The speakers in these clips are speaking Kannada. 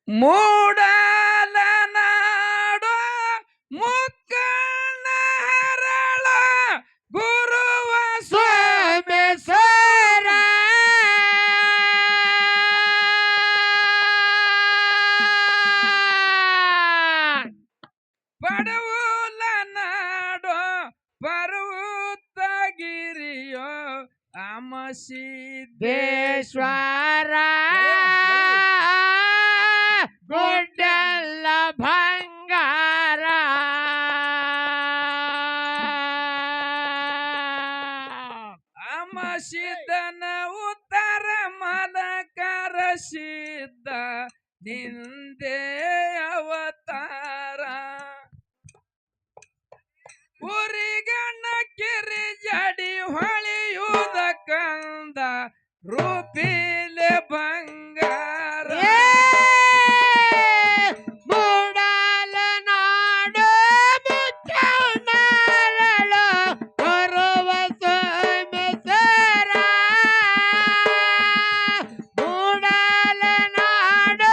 ಮೂಡಲನಾಡು ಮುಕ್ಕಣ್ಣ ಹರಳ ಗುರುವ ಸೋಮೇಶ್ವರ ಪಡವುಲನಾಡು ಪರ್ವತಗಿರಿಯೋ ದೇಶ್ವರ ಗುಡ್ಡಲ್ಲ ಬಂಗಾರ ಅಮಸಿದನ ಉತ್ತರ ಮಲಕರ ಸಿದ್ಧ ನಿಂದೆ ಅವತಾರ ಉರಿಗಣ್ಣ ಕಿರಿ ಜಡಿ ಹೊಳೆಯುವುದ ಕಂದ ರೂಪಿಲೆ ಬಂಗಾರ ಮೂಡಲ ನಾಡು ಮುಚ್ಚಣ್ಣರಳು ಬರುವ ಸೋಮೇಶ್ವರ ಮೂಡಲ ನಾಡು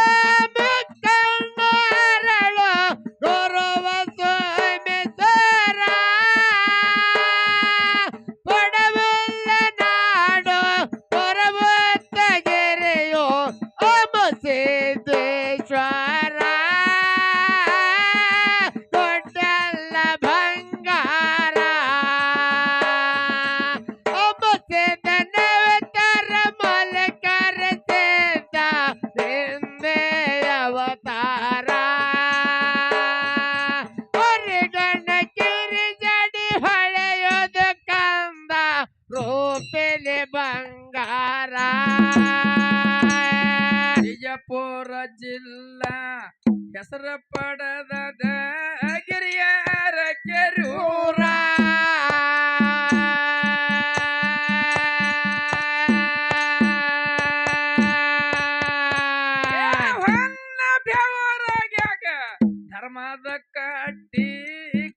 ಮುಚ್ಚಣ್ಣರಳು ಬರುವ ಸೋಮೇಶ್ವರ ಪಡವಲ್ಲ ನಾಡು ಪರ್ವತಗಿರಿಯೋ ಅಮಸಿದ್ದೇಶ್ವರ ದೊಡ್ಡಲ್ಲ ಬಂಗಾರ ಅಮಸಿದನವತರ ಮಲಕರ ಸಿದ್ಧ ನಿಂದೆ ಅವತಾರ ಹೊರಗಣ್ಣ ಕಿರಿ ಜಡಿ ಹೊಳೆಯೋದು ಕಂದ ರೂಪಿಲೆ ಬಂಗಾರ ವಿಜಯಪುರ ಜಿಲ್ಲಾ ಹೆಸರು ಪಡೆದ ಗಿರಿಯರ ಕೆರೂರ ಹೊನ್ನ ಬೆವರಗ್ಯಾಗ ಧರ್ಮದ ಕಟ್ಟಿ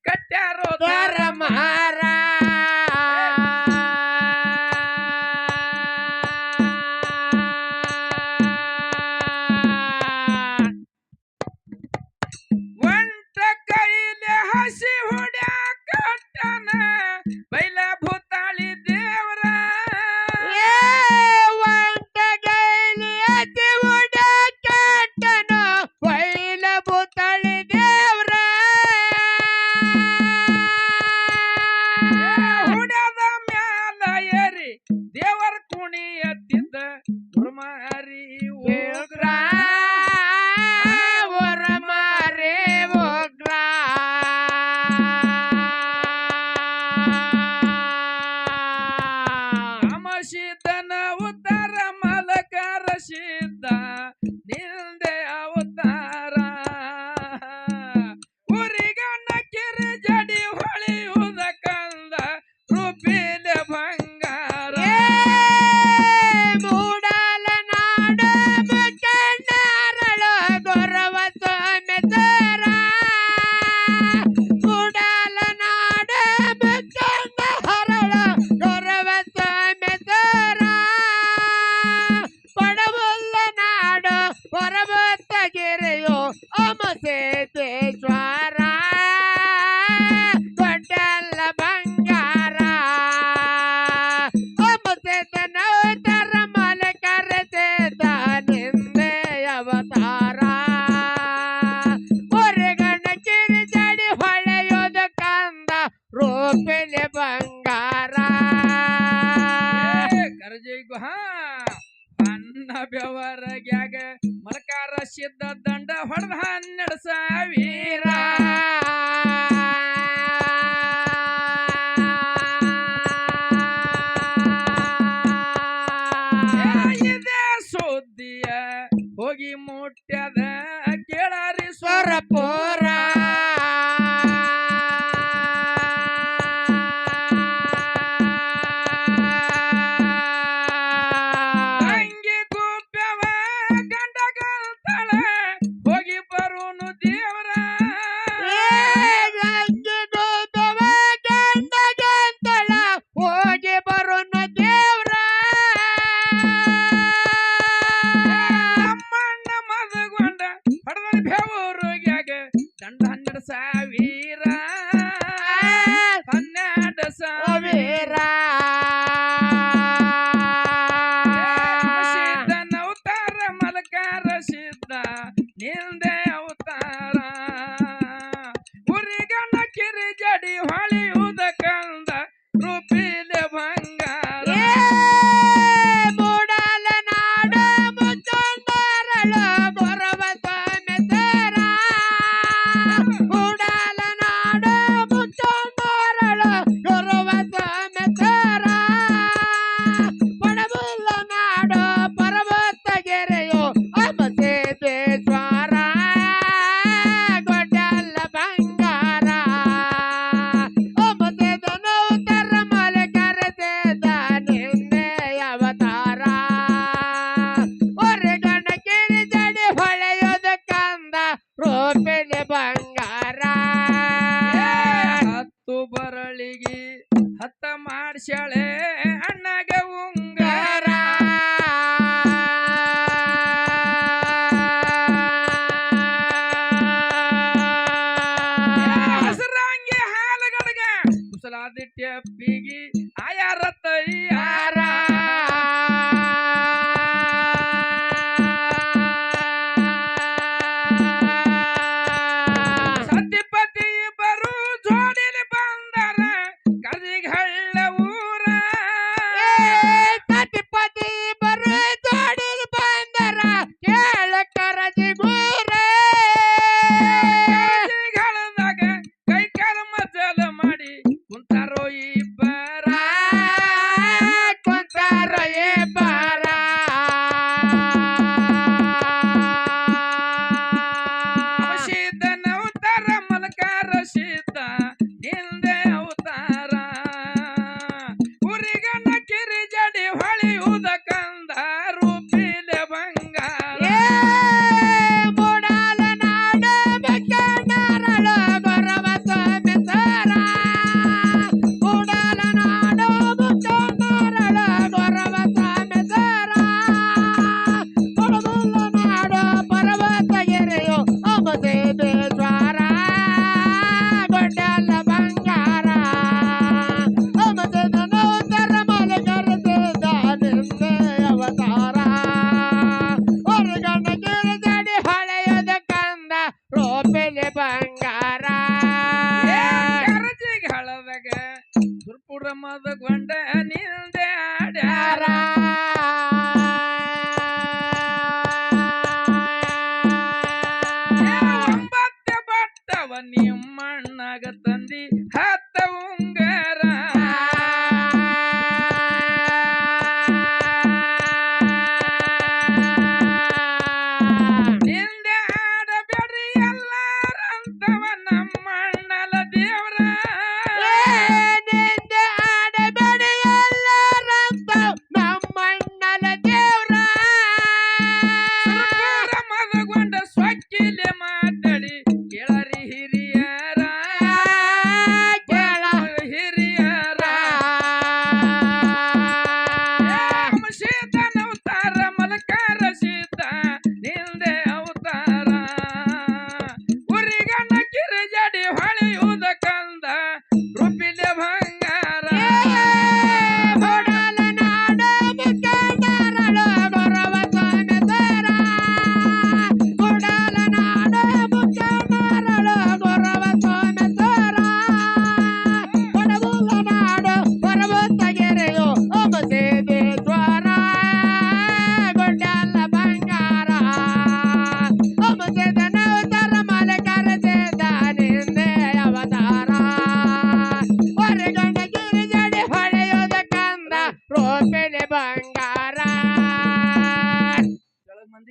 ಕಟ್ಟ್ಯಾರೋ ಧರ್ಮಾರ ಒಂಟ ಕೈಲೆ ಹಸಿ ಹುಡ್ಯಾಕಟ್ಟನ ಬೈಲ ಭೂತಾಳಿ ದೇವರ ಒಂಟ ಗೈಲಿ ಅತಿ ಉಡ ಕಟ್ಟನ ಬೈಲ ಬುತ್ತಳಿ ದೇವ್ರ ಹುಡ್ಯದ ಮ್ಯಾಲ ಏರಿ ದೇವರ ಕುಣಿ ಎತ್ತಿದ್ದ ಗುರುಮಾರಿ ಉಗ್ರ ವರ ಮಾರೇ ಉಗ್ರ ಅಮಸಿದನ ಉತ್ತರ ಮಲಕರ ಸಿದ್ಧ ನಿಂದೆ ಅವತಾರ ಉರಿಗಣ್ಣ ಕಿರಿ ಜಡಿ ಹೊಳೆಯುವುದ ಕಂದ ರೂಪಿಲೆ ಬಂಗಾರ ಮೂಡಲ ನಾಡು ಮುಚ್ಚಣ್ಣರಳು ಗೊರವ ಸೋಮೇಶ್ವರ ಮೂಡಲ ನಾಡು ಮುಚ್ಚಣ್ಣರಳು ಗೊರವ ಸೋಮೇಶ್ವರ ಪಡವಲ್ಲ ನಾಡು ಪರ್ವತಗಿರಿಯೋ ಅಮಸಿದ್ದೇಶ್ವರ ದೊಡ್ಡಲ್ಲ ಬಂಗಾರ ಅಮಸಿದನ ಉತ್ತರ ಮಲಕರ ಸಿದ್ಧ ನಿಂದೆ ಅವತಾರ ಹೊರಗಣ್ಣ ಕಿರಿ ಜಡಿ ಹೊಳೆಯೋದು ಕಂದ ರೂಪಿಲೆ ಬಂಗಾರ ಕರ್ಜಿ ಗುಹಾ ಅನ್ನ ಬೆವರಗ್ಯಾಗ ಮಲಕಾರ ಸಿದ್ಧ ದಂಡ ಹೊಡೆದ 12 ಸಾವಿರ ಇದೇ ಸುದ್ದಿಯ ಹೋಗಿ ಮುಟ್ಟ್ಯದ ಕೇಳಾರಿ ಸ್ವರಪುರ ತಂಗಿ ಗುಬ್ಬವ ಗಂಡ ಗಲ್ತಾಳ ಹೋಗಿ ಬರುನು ದೇವರ ಹೋಗಿ ಬರೋಣ ದೇವ್ರ ನಮ್ಮಣ್ಣ ಮದಗೊಂಡ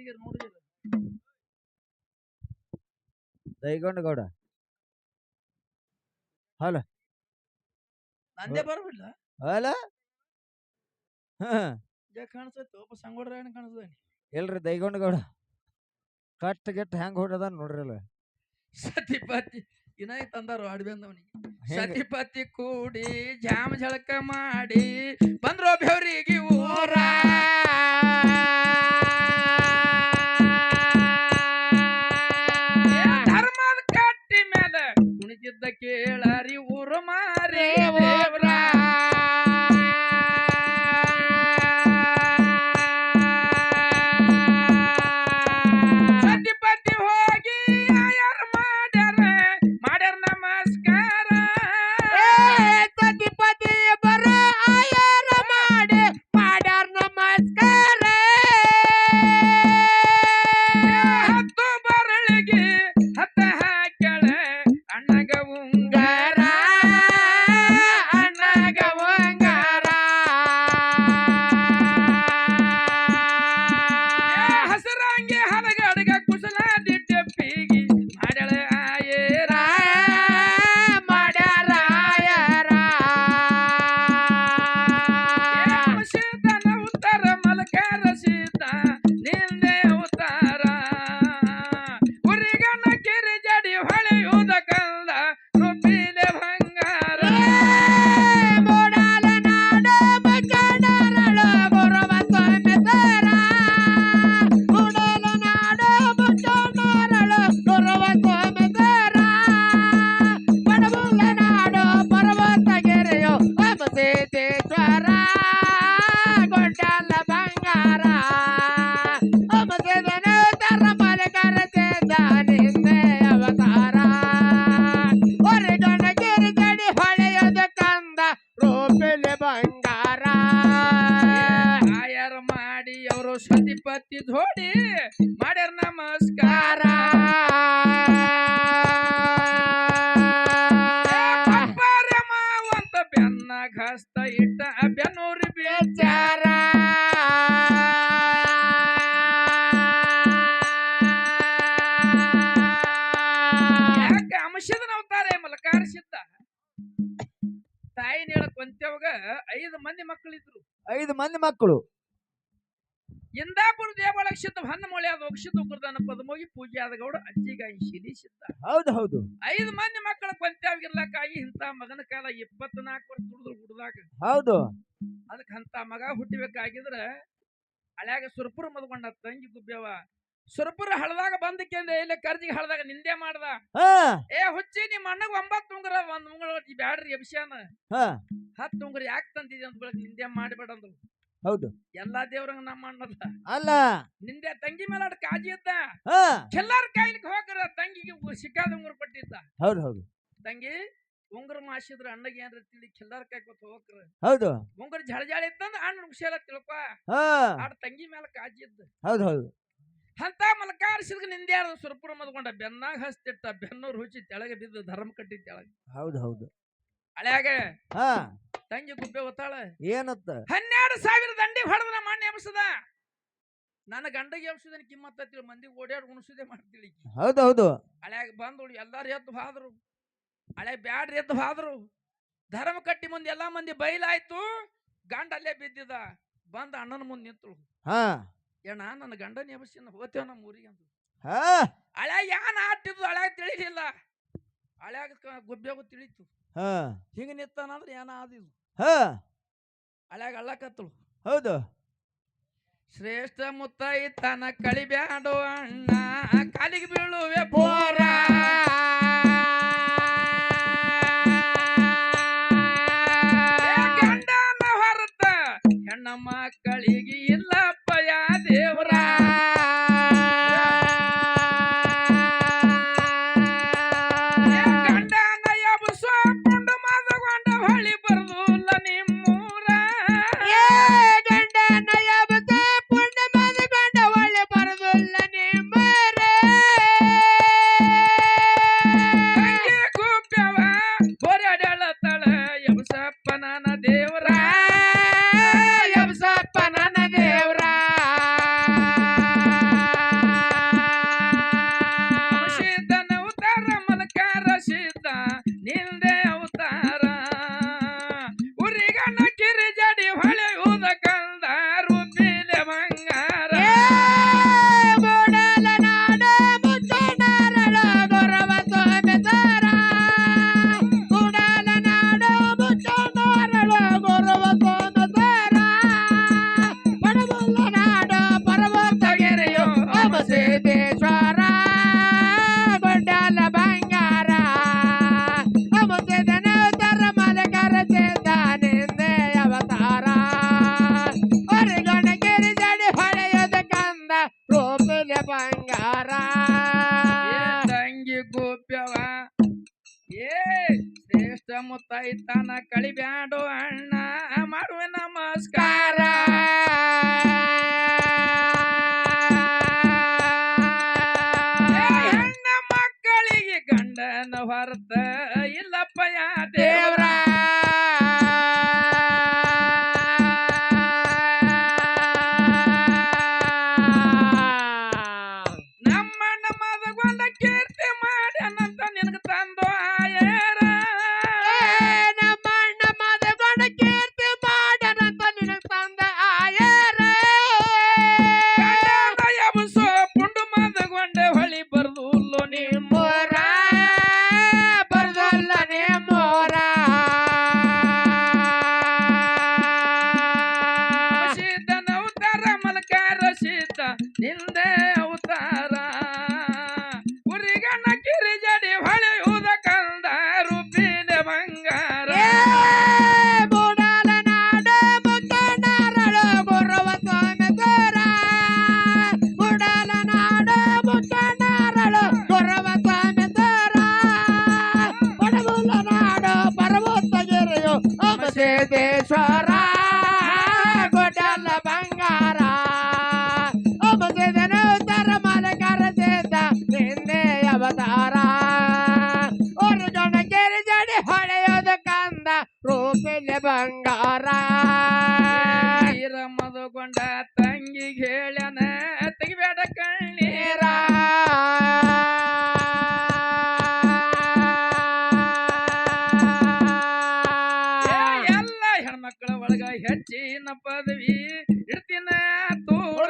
ಮಂದಿಗೆ ನೋಡಿದ್ರು ದೈಗೊಂಡಗೌಡ ಹಲ ನಂದೇ ಬರೋದಿಲ್ಲ ಅಲ ಕಾಣಿಸ್ತೈತೆ ಒಬ್ಬ ಸಂಗೋಡ್ರ ಏನು ಕಾಣಿಸ್ತಾನೆ ಎಲ್ರಿ ದೈಗೊಂಡಗೌಡ ಕಟ್ ಗಿಟ್ ಹೆಂಗ್ ಹೊಡದ ನೋಡ್ರಲ್ಲ ಸತಿಪತಿ ಇನ್ನಾಗಿ ತಂದಾರು ಅಡ್ಬಂದವನಿಗೆ ಹೆಂಗ? ಸತಿಪತಿ ಕೂಡಿ ಜಾಮ ಜಳಕ ಮಾಡಿ ಬಂದ್ರು ಬೆವರಿಗೆ ಊರ ಧರ್ಮದ ಕಟ್ಟಿ ಮೇಲೆ ಕುಣಿತಿದ್ದ ಕೇಳರಿ ಊರು ಮಾರಿ ದೇವ್ರ ಸತಿಪತಿ ಹೋಗಿ ಆಯಾರ ಮಾಡ್ಯಾರ ನಮಸ್ಕಾರ ಸತಿಪತಿ ಬರ ಆಯಾರ ಮಾಡಿ ಮಾಡ್ಯಾರ ನಮಸ್ಕಾರ ಹತ್ತು ಬರಳಿಗೆ ಹತ್ತ ಹಾಕ್ಯಾಳ ಅಣ್ಣಗ ಉಂಗಾರ ಅಣ್ಣಗ ಉಂಗಾರ ಹಸರಂಗೆ ಹಲಗಡ್ಗ ಕುಸಲಾದಿ ಟೆಪ್ಪಿಗಿ ಮಾಡ್ಯಾಳ ಆಯೇರ ಮಾಡ್ಯಾರ ಆಯಾರ ಸೀತನ ಉತ್ತರ ಮಲಕಾರ ಸೀತ ನಿಂದೆ ಉತ್ತಾರ ಉರಿಗನ ಕಿರಿ ಜಡಿ ಹೊಳೆಯುವುದ ಕಂದ ರುಬ್ಬಿಲೆ ಬಂಗಾರ ಮೂಡಲ ನಾಡು ಬಚ್ಚಡರಳು ಗುರುವ ಸೋಮೇಶ್ವರ ಮೂಡಲ ನಾಡು ಬಚ್ಚಡರಳು ಗುರುವ ಸೋಮೇಶ್ವರ ಪಡಬುಲ ನಾಡು ಪರ್ವತಗಿರಿಯು ಅಮಸೇತೇಶ್ವರ ಗೊಂಡಲ ಬಂಗಾರ ಅಮಸೇದನು ತರ ಮಲಕರ ಚೇತ ನಿಂದೆ ಅವತಾರ ಹೊರಗಣ ಗಿರಿ ಜಡಿ ಹೊಳೆಯದ ಕಂದ ರೂಪಿಲೆ ಬಂಗಾರ ಆಯಾರ ಮಾಡಿ ಅವರು ಸತಿಪತಿ ಧೋಡಿ ಮಾಡ್ಯಾರ ನಮಸ್ಕಾರ ಪಪ್ಪಾರ ಮಾವಂತ ಬೆನ್ನಾಗ ಹಸ್ತ ಇಟ್ಟ ಬೆನ್ನೂರಿ ಬೇಚಾರ ಯಾಕೆ ಅಂಶದ ಅವತಾರೆ ಮಲಕಾರ ಸಿದ್ಧ ತಾಯಿ ನೀಳ ಕೊಂತೆವಾಗ 5 ಮಂದಿ ಮಕ್ಕಳಿದ್ರು 5 ಮಂದಿ ಮಕ್ಕಳು ಇಂದಾಪುರ ದೇವಾಲಯ ಸಿದ್ಧ ಹನ್ನ ಮೊಳೆ ಆದ ಒಕ್ಷಿತ ಉಗ್ರದಾನ ಪದಮೋಗಿ ಪೂಜೆ ಆದ ಗೌಡ ಅಜ್ಜಿಗಾಯಿ ಶಿಲಿ ಸಿದ್ಧ ಹೌದು ಹೌದು 5 ಮಂದಿ ಮಕ್ಕಳ ಕೊಂತ್ಯಾವಿರ್ಲಕ್ಕಾಗಿ ಇಂತ ಮಗನ ಕಾಲ 24 ವರ್ಷ ದುಡಿದ್ರು ಗುಡ್ದಾಗ ಹೌದು ಅದಕ್ಕೆ ಅಂತ ಮಗ ಹುಟ್ಟಿಬೇಕಾಗಿದ್ರ ಹಳ್ಯಾಗ ಸುರಪುರ ಮದ್ಕೊಂಡ ತಂಗಿ ಗುಬ್ಬ್ಯವ ಸುರಪುರ ಹಳದಾಗ ಬಂದಕ್ಕೆ ಇಲ್ಲಿ ಕರ್ಜಿಗೆ ಹಳದಾಗ ನಿಂದೆ ಮಾಡ್ದ ಹಾ ಏ ಹುಚ್ಚಿ ನಿಮ್ಮ ಅಣ್ಣಗ 9 ಉಂಗುರ 1 ಉಂಗುರ ಬ್ಯಾಡ್ರಿ ಅಭಿಷಾನ ಹಾ 10 ಉಂಗುರ ಯಾಕೆ ತಂದಿದೆ ಅಂತ ಬೆಳಗ್ಗೆ ನಿಂದೆ ಮಾಡಿಬೇಡ ಅಂದ್ರು ಹೌದು ಎಲ್ಲಾ ದೇವ್ರಂಗ ನಮ್ಮ ಅಣ್ಣದ ಅಲ್ಲ ನಿಂದೆ ತಂಗಿ ಮೇಲೆ ಅಡ್ ಕಾಜಿ ಇದ್ದ ಹಾ ಕೆಲ್ಲಾರ ಕಾಯ್ಲಿಕ್ಕೆ ಹೋಗ್ರ ತಂಗಿಗೆ ಸಿಕ್ಕಾದ ಉಂಗುರ ಕೊಟ್ಟಿದ್ದ ಹೌದು ಹೌದು ತಂಗಿ ಉಂಗುರ ಮಾಸಿದ್ರ ಅಣ್ಣಗೆ ಏನ್ರ ತಿಳಿ ಕೆಲ್ಲಾರ ಕಾಯ್ಕೊತ ಹೋಗ್ರ ಹೌದು ಉಂಗುರ ಜಳಜಾಳ ಇತ್ತಂದ್ರ ಅಣ್ಣ ಹುಷಾರ ತಿಳ್ಕೊ ಹಾ ಆಡ ತಂಗಿ ಮೇಲೆ ಕಾಜಿ ಇದ್ದ ಹೌದು ಹೌದು ಅಂತ ಮಲಕಾರಿಸಿದ ನಿಂದೆ ಸುರಪುರ ಮದ್ಕೊಂಡ ಬೆನ್ನಾಗ ಹಸ್ತಿಟ್ಟ ಬೆನ್ನೂರು ಹುಚ್ಚಿ ತೆಳಗೆ ಬಿದ್ದು ಧರ್ಮ ಕಟ್ಟಿ ತೆಳಗೆ ಹೌದು ಹೌದು ಹಳ್ಯಾಗ ಹಾ ತಂಗಿ ಗುಬ್ಬೆ ಒತ್ತಾಳ ಏನತ್ತ 12,000 ದಂಡಿ ಹೊಡೆದ ನಮ್ಮ ಅಣ್ಣ ಎಬ್ಸದ ನನ್ನ ಗಂಡಗೆ ಎಬ್ಸುದನ್ ಕಿಮ್ಮತ್ತಿಲ್ಲ ಮಂದಿ ಓಡ್ಯಾಡ್ ಉಣಿಸುದೇ ಮಾಡ್ತಿಳಿ ಹೌದು ಹೌದು ಹಳ್ಯಾಗ ಬಂದು ಎಲ್ಲಾರು ಎದ್ದು ಹಾದ್ರು ಹಳೆ ಬ್ಯಾಡ್ರಿ ಎದ್ದು ಹಾದ್ರು ಧರ್ಮ ಕಟ್ಟಿ ಮುಂದೆ ಎಲ್ಲಾ ಮಂದಿ ಬೈಲಾಯ್ತು ಗಂಡ ಅಲ್ಲೇ ಬಿದ್ದಿದ ಬಂದ ಅಣ್ಣನ ಮುಂದೆ ನಿಂತಳು ಹಾ ಏನ ನನ್ನ ಗಂಡನ ಎಬ್ಸಿನ ಹೋತೇವ ನಮ್ಮ ಊರಿಗೆ ಅಂತ ಹಾ ಹಳ್ಯಾಗ ಯಾನ್ ಆಟಿದ್ದು ಹಳ್ಯಾಗ ತಿಳಿಲಿಲ್ಲ ಹಳ್ಯಾಗ ಗುಬ್ಬ್ಯಾಗು ತಿಳಿತು ಹಾ ಹಿಂಗ ನಿತ್ತಾನಂದ್ರೆ ಏನ ಆದಿದು ಹಾ ಹಳ್ಯಾಗ ಅಳ್ಳಕತ್ತಳು ಹೌದು ಶ್ರೇಷ್ಠ ಮುತ್ತೈತನ ಕಳಿಬ್ಯಾಡೋ ಅಣ್ಣ ಕಾಲಿಗೆ ಬೀಳುವೆ ಬೋರ ಗಂಡನ ಹೊರತ ಹೆಣ್ಣ ಮಕ್ಕಳಿಗೆ ಇಲ್ಲಪ್ಪ ಯಾ ದೇವ್ರ ಗಂಡನ ಎಬ್ಸೋ ಪುಂಡು ಮಾದಗೊಂಡ ಹೊಳಿ ಬರ್ದುಲ್ಲ ನಿಮ್ಮೂರ ಗಂಡನ ಯಾವತ್ತ ಪುಣ್ಯ ಬಂದುಕೊಂಡ ಒಳ್ಳೆ ಬರದಿಲ್ಲ ನಿಮ್ಮರೆ ರೂಪಿಲೆ ಬಂಗಾರ ಏ ತಂಗಿ ಗೋಪ್ಯವ ಏ ಶ್ರೇಷ್ಠ ಮುತ್ತೈತನ ಕಳಿಬ್ಯಾಡು ಅಣ್ಣ ಮಾಡುವೆ ನಮಸ್ಕಾರ ಏ ಹೆಣ್ಣ ಮಕ್ಕಳಿಗೆ ಗಂಡನ ಹೊರತ ಇಲ್ಲಪ್ಪ ಯಾ ದೇವ್ರ ನಮ್ಮಣ್ಣ ಮದಗೊಂಡ ಕೀರ್ತಿ ಮಾಡ್ಯಾನಂತ ನಿನಗ ತಂದು ಆಯರ ನಮ್ಮಣ್ಣ ಮದಗೊಂಡ ಕೀರ್ತಿ ಮಾಡ್ಯಾನಂತ ನಿನಗ ತಂದ ಆಯರ ಗಂಡನ ಯಬಸೋ ಪುಂಡು ಮದಗೊಂಡೆ ಹೊಳಿ ಬರ್ದುಲ್ಲೋ ನಿಮ್ಮೋರ ಬರ್ದಲ್ಲ ನಿಮ್ಮೋರ ಸಿದ್ಧನ ಅವತಾರ ಮಲಕಾರ ಸಿದ್ಧ ನಿಂದೆ ಅವತಾರ ಉರಿಗಣ್ಣ ಕಿರಿ ಜಡಿ ಹೊಳೆಯುವುದ ಕಂದ ರೂಪಿನ ಬಂಗಾರ ಮೂಡಲ ನಾಡ ಮುಖಂಡರಳು ಗುರುವ ಸ್ವಾಮಿಗರ ಮೂಡಲ ನಾಡ ಮುಖಂಡರಳು ಗುರುವ ಸ್ವಾಮಿಗರ ಪಡಗುಲ ನಾಡು ಪರ್ವತಗಿರಿಯು ಅಮಸೇದೇಶ್ವರ ಗೊಡ್ಡಲ ಬಂಗಾರ ಅಮಸೇದನ ಉತ್ತರ ಮಲಕರ ಸೇದ ನಿನ್ನೆ ಅವತಾರ ಒಂದು ಕೆರೆ ಜಡಿ ಹೊಳೆಯೋದು ಕಂದ ರೂಪಿಲೆ ಬಂಗಾರ ವೀರ ಮದಗೊಂಡ ತಂಗಿಗೆ ಹೇಳ್ಯಾನ ತೆಗಿಬೇಡ ಕಣ್ಣೀರ ಏ ಎಲ್ಲ ಹೆಣ್ಮಕ್ಳ ಒಳಗ ಹೆಚ್ಚಿನ ಪದವಿ ಇಡ್ತೀನ ತೂರ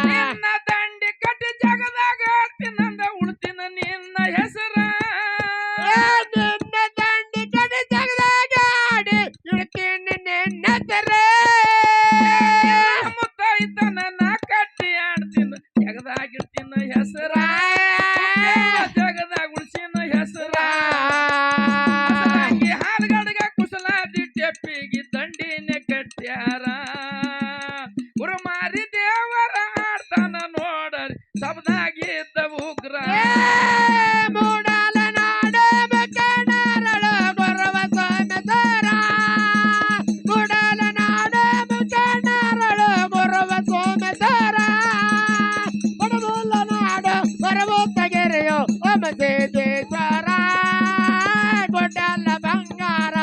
ನಿನ್ನ ದಂಡಿ ಕಟ್ಟಿ ಜಗದಾಗ ಆಡ್ತೀನಂದ ಉಳ್ತೀನ ನಿನ್ನ ಹೆಸರ ನಿನ್ನ ದಂಡಿ ಕಡೆ ಜಗದಾಗ ಆಡಿ ಇಡ್ತೀನಿ ನಿನ್ನ ತೆರೆ ಮುತ್ತೈತನ ನಾ ಕಟ್ಟಿ ಆಡ್ತೀನ ಜಗದಾಗಿಡ್ತೀನ ಹೆಸರ ಜಗದಾಗ ಉಳ್ಸಿನ ಹೆಸರ ಹಸರಂಗಿ ಹಾಲ್ಗಡ್ಗ ಕುಸಲಾದಿ ಟೆಪ್ಪಿಗೆ ದಂಡಿನ ಕಟ್ಟ್ಯಾರ ಗುರುಮಾರಿ ದೇವರ ಆಡ್ತಾನ ನೋಡರಿ ಸಬದಾಗಿದ್ದ ಉಗ್ರ ಮೂಡಲ ನಾಡ ಮುಖಂಡರಳು ಗುರುವ ಸ್ವಾಮಿಗರ ಮೂಡಲ ನಾಡ ಮುಖಂಡರಳು ಗುರುವ ಸ್ವಾಮಿಗರ ಪಡಗುಲ ನಾಡು ಪರ್ವತಗಿರಿಯು ಅಮಸೇದೇಶ್ವರ ಗೊಡ್ಡಲ ಬಂಗಾರ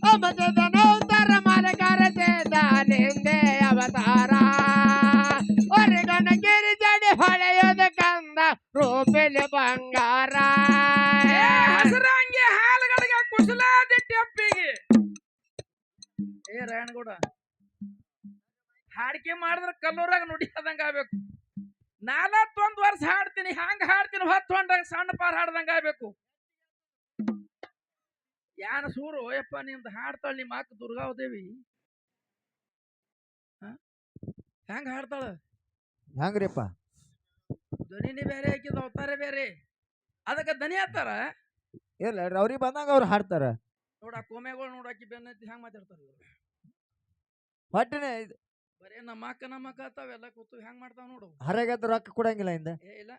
ಅಮಸದ ನೌತರ ಮಲಕರ ಸೇದ ನಿಂದೆ ಅವತಾರ ಹೊರಗಣ ಗಿರಿ ಜಡಿ ಹೊಳೆಯೋದು ಕಂದ ರೂಪಿಲೆ ಬಂಗಾರ ಏ ಹಸರಂಗಿ ಹಾಲ್ಗಡ್ಗ ಕುಸಲಾದಿ ಟೆಪ್ಪಿಗೆ ಏ ರಾಯಣಗೌಡ ಹಾಡಿಕೆ ಮಾಡಿದ್ರ ಕಲ್ಲೂರಾಗ ನುಡಿಯದಂಗ ಆಗ್ಬೇಕು 41 ವರ್ಷ ಹಾಡ್ತೀನಿ ಹಂಗ ಹಾಡ್ತೀನಿ 10 ಹೊಂಡಾಗ ಸಣ್ಣ ಪಾರ್ ಹಾಡ್ದಂಗ ಆಗ್ಬೇಕು ಯಾನ ಸೂರು ಯಪ್ಪ ನಿಂದ ಹಾಡ್ತಾಳ ನಿಮ್ಮ ಅಕ್ಕ ದುರ್ಗಾದೇವಿ ಹೆಂಗ ಹಾಡ್ತಾಳ ಹೆಂಗ್ರಿಪ್ಪ ಧ್ವನಿನೇ ಬೇರೆ ಹಾಕಿದ ಅವತಾರ ಬೇರೆ ಅದಕ್ಕೆ ದನಿ ಹಾಕ್ತಾರ ಇಲ್ಲ ಅವ್ರಿಗೆ ಬಂದಾಗ ಅವ್ರು ಹಾಡ್ತಾರ ನೋಡ ಕೋಮೆಗಳು ನೋಡಾಕಿ ಬೆನ್ನತ್ತಿ ಹೆಂಗ್ ಮಾತಾಡ್ತಾರ ಇವ್ರು ಹೊಟ್ಟೆನೆ ಬರೇ ನಮ್ಮ ಅಕ್ಕ ಅತ್ತಾವೆಲ್ಲ ಕೂತು ಹೆಂಗ್ ಮಾಡ್ತಾವ ನೋಡು ಹರಗೆದ್ದು ರೊಕ್ಕ ಕೊಡಂಗಿಲ್ಲ ಇಂದ ಏ ಇಲ್ಲ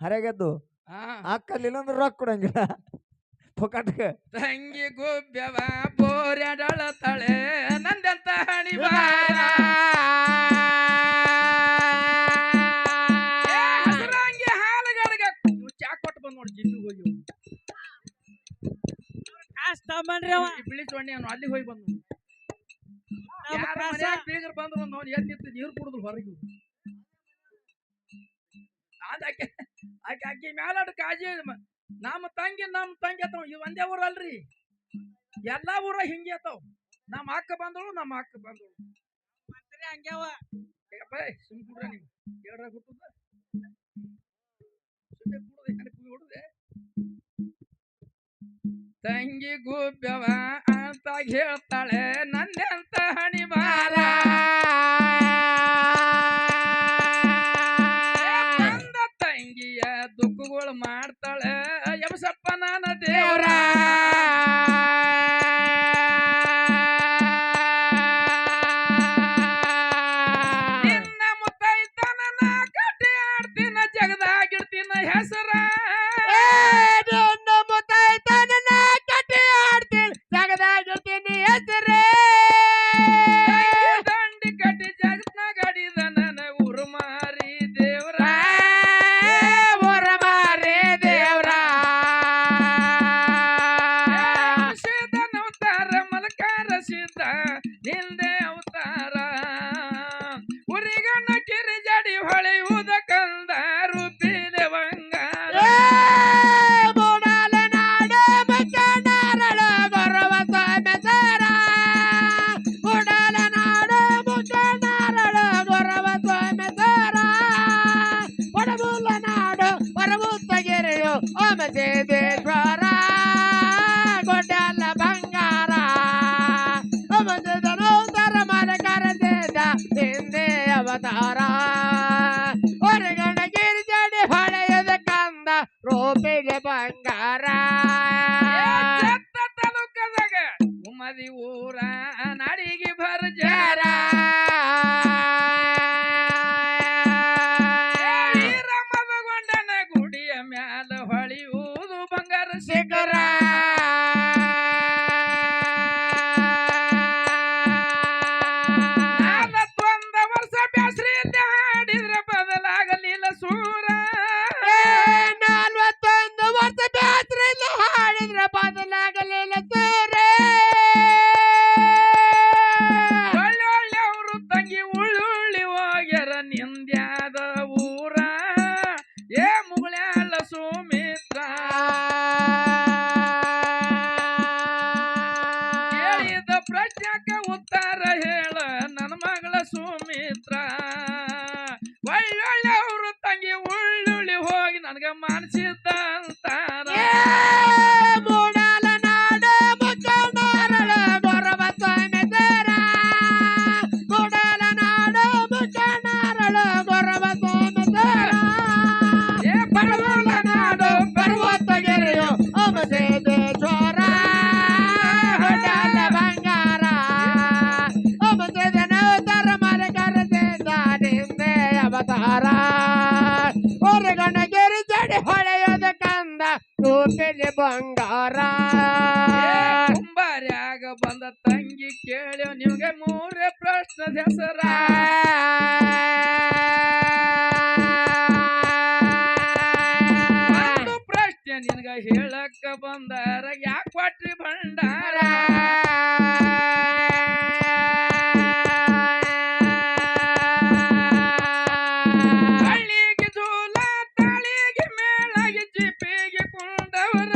ಹರಗೆದ್ದು ಹಾ ಅಕ್ಕಲ್ಲಿಲ್ಲ ಅಂದ್ರೆ ರೊಕ್ಕ ಕೊಡಂಗಿಲ್ಲ ಪೊಕಟ್ಕ ತಂಗಿ ಗುಬ್ಯವ ಬೋರ್ಯಾಡಳ ತಳೆ ನಂದಂತ ಹಣಿವಾರ ಹಸರಂಗಿ ಹಾಲುಗಡಗ ಚಾ ಕೊಟ್ಟು ಬಂದ್ ನೋಡಿ ಜಿಮ್ಮಿಗೆ ಹೋಗಿ ಬಿಳಿ ಸೊಣ್ಣೆ ಅವನು ಅಲ್ಲಿ ಹೋಗಿ ಬಂದು ಬೀಗರ್ ಬಂದ್ರು ಅವ್ನು ಎದ್ ನಿಂತು ನೀರು ಕುಡಿದ್ರು ಹೊರಗೆ ಆಕೆ ಆಕೆ ಆಕೆ ಮ್ಯಾಲಾಡ ಕಾಜಿ ನಮ್ಮ ತಂಗಿ ಅತಾವ ಇವ್ ಒಂದೇ ಊರ ಅಲ್ರಿ ಎಲ್ಲಾ ಊರ ಹಿಂಗೆ ಅತಾವ ನಮ್ಮ ಅಕ್ಕ ಬಂದಳು ಹಂಗ್ಯಾವ ಸುಮ್ ಕುಡ್ರ ನೀವು ಹೇಳ್ರ ಹುಟ್ಟದ ಸುಮ್ಮನೆ ಕುಡುದೆ ತಂಗಿ ಗುಬ್ಯವ ಅಂತ ಹೇಳ್ತಾಳೆ ನಂದೆ ಅಂತ ಹಣಿ ಬಾರ ತಂದ ತಂಗಿಯ ದುಃಖಗಳು ಮಾಡ್ತಾಳೆ ಯಮಸಪ್ಪ ನನ್ನ ದೇವ್ರ ಬಂದ ತಂಗಿ ಕೇಳ್ಯೋ ನಿಮ್ಗೆ ಮೂರೇ ಪ್ರಶ್ನದ ಹೆಸರ ಒಂದು ಪ್ರಶ್ನೆ ನಿನ್ಗ ಹೇಳಕ್ಕ ಬಂದಾರ ಯಾಕೆ ಕೊಟ್ರಿ ಭಂಡಾರ ಹಳ್ಳಿಗೆ ಜೂಲ ತಾಳಿಗೆ ಮೇಳಗೆ ಜಿಪಿಗೆ ಕುಂದವರ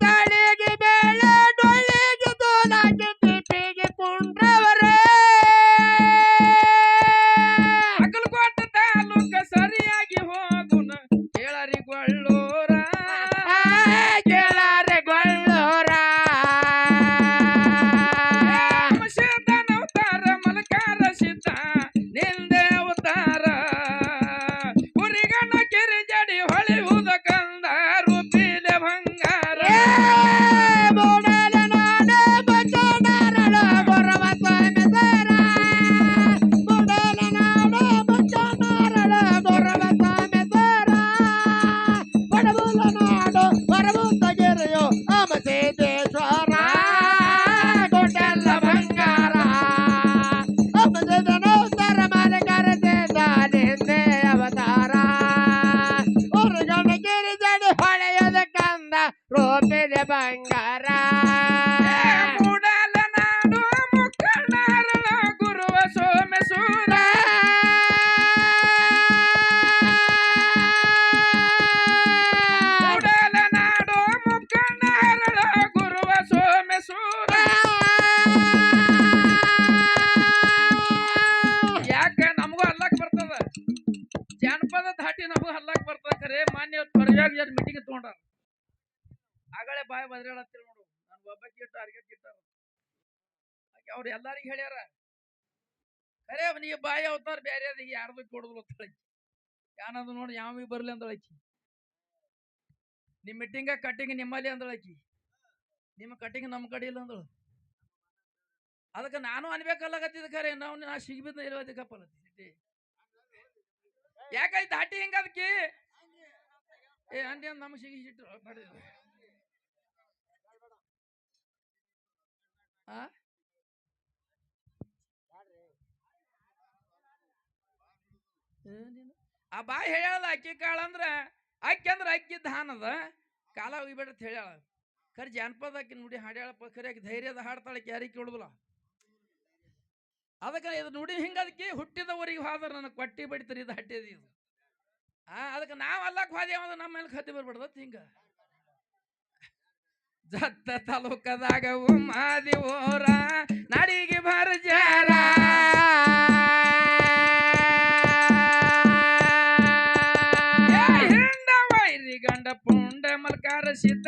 ತಾಳಿಗೆ ಬೇಳ ಡೊಳ್ಳಿಗೆ ತೋಲಾಗೆ ತಿಪ್ಪಿಗೆ ಕುಂಡ್ರವರ ಅಗಲಕೋಟ ತಾಲೂಕ ಸರಿಯಾಗಿ ಹೋಗುನ ಕೇಳರಿಗೊಳ್ಳೋರ ಗೆಳರೆ ಗೊಳ್ಳೋರ ಶೇತನ ಅವತಾರ ಮಲಕಾರ ಸಿದ್ಧ ನಿಂದೆ ಅವತಾರ ಹುರಿಗಣ್ಣ ಕೆರೆ ಜಡಿ ಹೊಳೆಯುವುದ ಕಂದ ರೂಪಿಲೆ ಭಂಗಾರ ಮೂಡಲ ನಾಡ ಬಚ್ಚನಾರಳ ಗೊರವ ಸ್ವಾಮಿ ಸರ ಮೂಡಲ ನಾಡ ಬಚ್ಚನಾರಳ ಗೊರವ ಸ್ವಾಮಿ ಸರ ಬಡಬುಲ ನಾಡು ಬರಬುತ್ತಗಿರಿಯೋ ಅಮಸೇದೇಶ್ವರ ಗುಡ್ಡೆಲ್ಲ ಬಂಗಾರ ಅಮಸೇದನೋತ್ತರ ಮಾಲಕರ ಸೇದ ನಿಂದೆ ಅವತಾರ ಉರುಗಣಗಿರಿ ಜಡಿ ಹೊಳೆಯದ ಕಂದ ರೂಪಿದೆ ಬಂಗಾರ ಮೂಡಲ ನಾಡು ಮುಕ್ಕಣ್ಣಾರಳ ಗುರುವ ಸೋಮೇಶ್ವರ ಮೂಡಲ ನಾಡು ಮುಕ್ಕಣ್ಣಾರಳ ಗುರುವ ಸೋಮೇಶ್ವರ ಯಾಕ ನಮಗೂ ಹಲ್ಲಕ್ ಬರ್ತದ ಜಾನಪದ ಧಾಟಿ ನಮಗೂ ಹಲ್ಲಕ್ ಬರ್ತದ ಖರೆ ಮಾನ್ಯ ತ್ವರೆಯಾಗಿ ಮೀಟಿಂಗ್ ತಗೊಂಡಾರ ಆಗಲೇ ಬಾಯಿ ಬದ್ರಾಳತ್ತಿರ ನೋಡು ನನ್ ಒಬ್ಬಕ್ಕೆ ಟಾರ್ಗೆಟ್ ಇಟ್ಟಾರ ಅವ್ರು ಎಲ್ಲಾರಿಗೂ ಹೇಳ್ಯಾರ ಖರೆ ನೀ ಬಾಯಿ ಅವತಾರ ಬೇರೆ ಅದ ಯಾರ್ದು ಕೊಡುದಿಲ್ಲ ಅಂತಳಕಿ ಯಾನದು ನೋಡಿ ಯಾವ ಬರ್ಲಿ ಅಂದಳಕಿ ನಿಮ್ ಮೀಟಿಂಗ ಕಟ್ಟಿಂಗ್ ನಿಮ್ಮಲ್ಲಿ ಅಂದಳಕಿ ನಿಮ್ಮ ಕಟ್ಟಿಂಗ್ ನಮ್ಮ ಕಡೆ ಇಲ್ಲ ಅಂದಳು ಅದಕ್ಕೆ ನಾನು ಅನ್ಬೇಕಲ್ಲಾಗತ್ತಿದ ಖರೆ ನಾ ಸಿಗ್ಬಿದ್ನ ಇರೋದಕ್ಕಪ್ಪಲತ್ತಿ ಯಾಕಂತ ದಾಟಿ ಹೆಂಗ ಅದಕ್ಕೆ ಏ ಅಂದೆ ನಮ್ಗೆ ಸಿಗಿಸಿಟ್ರು ಆ ಬಾಯಿ ಹೇಳ್ಯಾಳ ಅಕ್ಕಿ ಕಾಳ ಅಂದ್ರ ಅಕ್ಕಿ ಧಾನದ ಕಾಲ ಹೋಗಿಬೇಡ ಅಂತ ಹೇಳ್ಯಾಳ ಖರೆ ಜಾನಪದ ಆಕಿ ನುಡಿ ಹಾಡ್ಯಾಳಪ್ಪ ಖರೆ ಆಕಿ ಧೈರ್ಯದ ಹಾಡ್ತಾಳಕ್ಕೆ ಯಾರಿಗೆ ಕೇಳುದಿಲ್ಲ ಅದಕ್ಕೆ ಇದು ನುಡಿ ಹಿಂಗ ಅದಕ್ಕೆ ಹುಟ್ಟಿದವರಿಗೆ ಹೋದ್ರ ನನಗೆ ಕೊಟ್ಟಿ ಬಡಿತಾರೆ ಇದು ಹಟ್ಟಿದ ಇದು ಅದಕ್ಕೆ ನಾವು ಅಲ್ಲಕ್ಕೆ ಹೋದೇವ ನಮ್ಮ ಮೇಲೆ ಕತ್ತಿ ಬರ್ಬಿಡ್ದತ್ ಹಿಂಗ ಜತ್ತ ತಾಲೂಕದಾಗ ಮಾದಿ ಓರ ನಾಡಿಗೆ ಬರ್ಜಾರ ಹಿಂಡ ವೈರಿ ಗಂಡ ಪುಂಡ ಮಲ್ಕಾರ ಸಿದ್ಧ